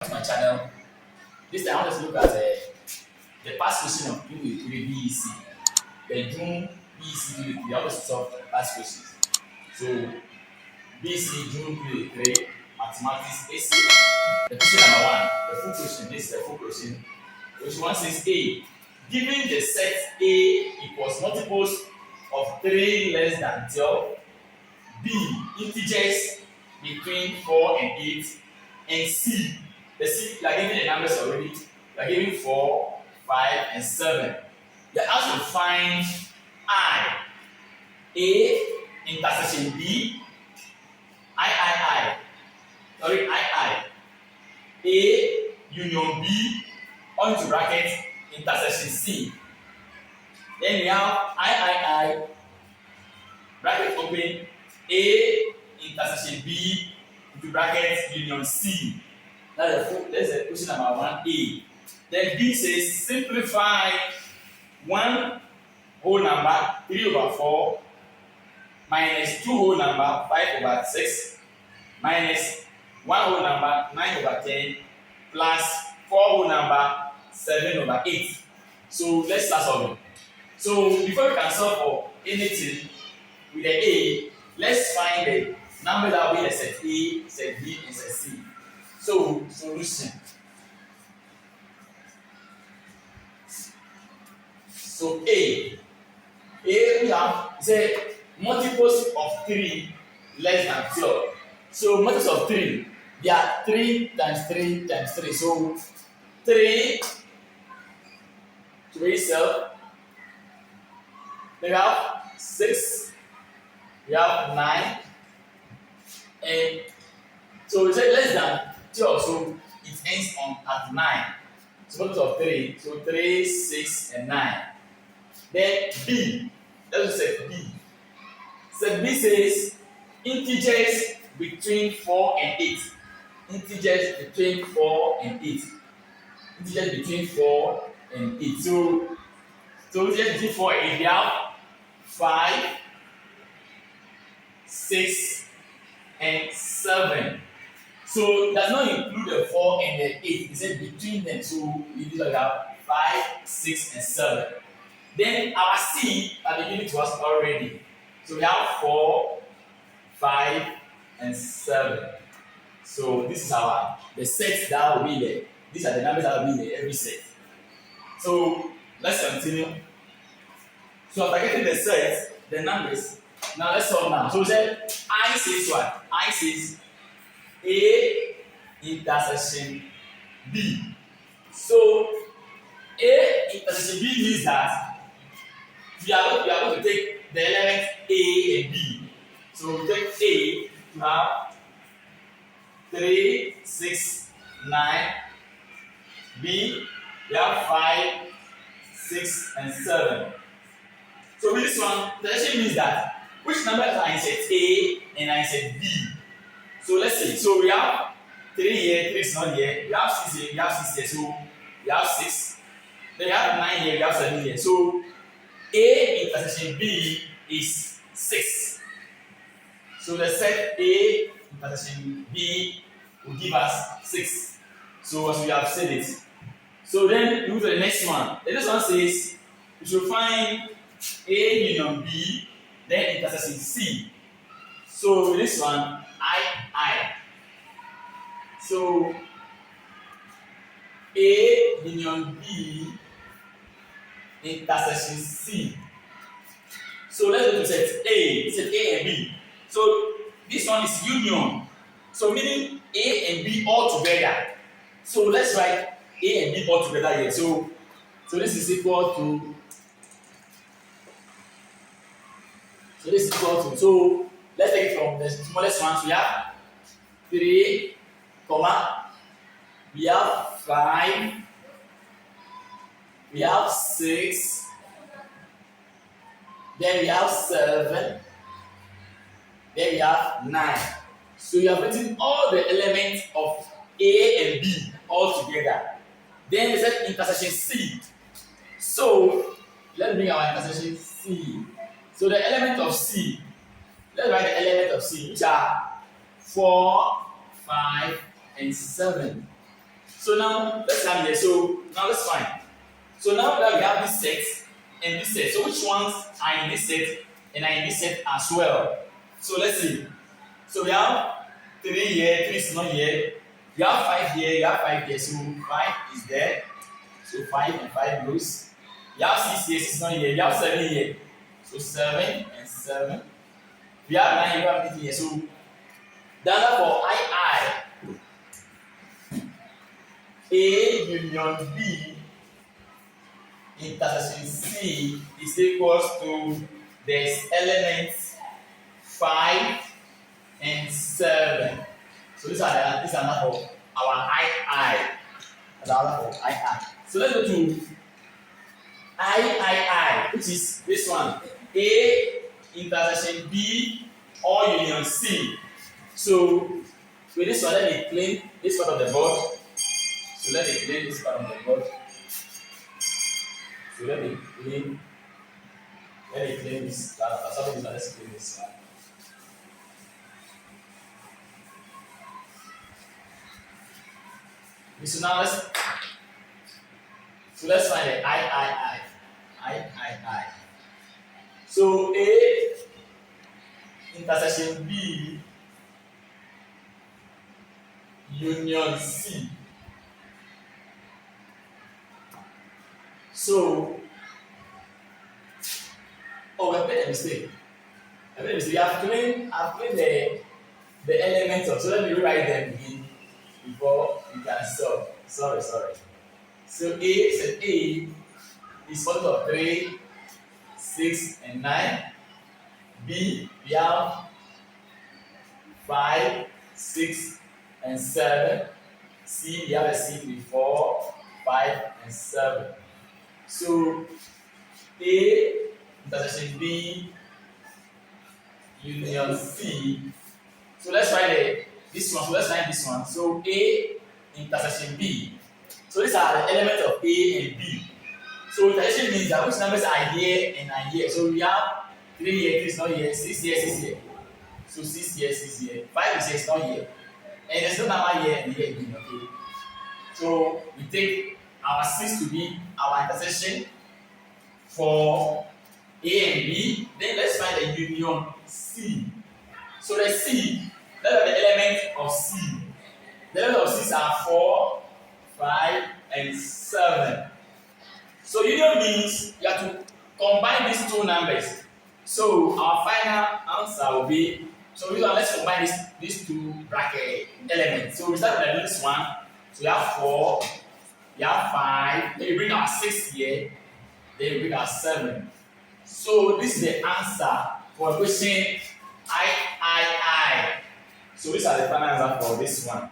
To my channel. This time I want us to look at the past question of Unit 3 BEC. The June BEC Unit 3. I want us to solve past questions. So BEC June Unit 3 Mathematics AC. The question number 1, the full question. This is the full question. Question 1 says A. Given the set A equals multiples of 3 less than 12, B. Integers between 4 and 8, and C. The C, you are giving the numbers already. You are giving 4, 5, and 7. You are asked to find I. A intersection B. I. Sorry, I. A union B onto bracket intersection C. Then we have I. Bracket open. A intersection B into bracket union C. That's the question number 1A. Then B says simplify one whole number 3 over 4 minus 2 whole number 5 over 6 minus 1 whole number 9 over 10 plus 4 whole number 7 over 8. So let's start solving. So before we can solve for anything with the A, let's find the number that will be in the set A, set B, and set C. So solution. So A we have say multiples of 3 less than 12. So multiples of 3, they are 3 times 3 times 3. So 3 to itself. Then we have 6, we have 9, and so we say less than 12, so it ends on at 9. So multiples of 3, so 3, 6, and 9. Then B, let's say B. Set B says integers between 4 and 8. Integers between 4 and 8. Integers between 4 and 8. So integers between 4 and 8, we have 5, 6, and 7. So it does not include the 4 and the 8. It said between them. So we have 5, 6, and 7. Then our C are beginning to us already. So we have 4, 5, and 7. So this is the sets that will be there. These are the numbers that will be in every set. So let's continue. So after getting the sets, the numbers, now let's solve now. So we said I says what? I says A intersection B. So A intersection B means that we are going to take the elements A and B. So we take A to have 3, 6, 9. B, we have 5, 6, and 7. So with this one, the intersection means that which numbers are in set A and are in set B. So let's see. So we have 3 here, 3 is not here. We have 6 here, we have 6 here. So we have 6. Then we have 9 here, we have 7 here. So A intersection B is 6. So the set A intersection B will give us 6. So as we have said it. So then we move to the next one. The next one says we should find A union B, then intersection C. So this one, I. So A union B intersection C. So let's go to set A. Set A and B. So this one is union. So meaning A and B all together. So let's write A and B all together here. So this is equal to. So let's take it from the smallest one. So we have 3, we have 5, we have 6, then we have 7, then we have 9. So you have written all the elements of A and B all together. Then we said intersection C. So let's bring our intersection C. So the element of C, let's write the element of C, which are 4, 5, and 7. So now let's come here. So now let's find. So now that we have this set and this set, so which ones are in this set and are in this set as well? So let's see. So we have 3 here, 3 is not here. You have 5 here, you have 5 here. So 5 is there. So 5 and 5 goes. You have 6 here, 6 is not here. You have 7 here. So 7 and 7. We have 9, you have 8 here. So the answer for I. A union B intersection C is equals to the elements 5 and 7. So these are not for our I. That's our for I. So let's go to I, which is this one. A intersection B or union C. So with this one, let me clean this part of the board. So let me clean this part of the board. So let me clean this. Let's clean this one. So now let's find the I. So A intersection B union C. So I made a mistake. I've cleaned the elements of. So let me rewrite them again before you can solve. Sorry. So A is part of 3, 6, and 9. B, we have 5, 6, and 7. C, we have a C with 4, 5, and 7. So A intersection B union C. So let's try this one. So let's find this one. So A intersection B. So these are the elements of A and B. So intersection means that which numbers are here and are here. So we have 3 here, 3 is not here, 6 here, 6 here. So 6 here, 6 here. 5 is here, it's not here. And there's no number here and here again, okay? So we take our 6 to be our intersection for A and B. Then let's find the union C. So the C, that are the elements of C. The elements of C are 4, 5, and 7. So union means you have to combine these two numbers. So our final answer will be, so let's combine these two bracket elements. So we start with this one. So you have 4, you have 5, then you bring our 6 here, then you bring our 7. So this is the answer for question I. So these are the final answer for this one.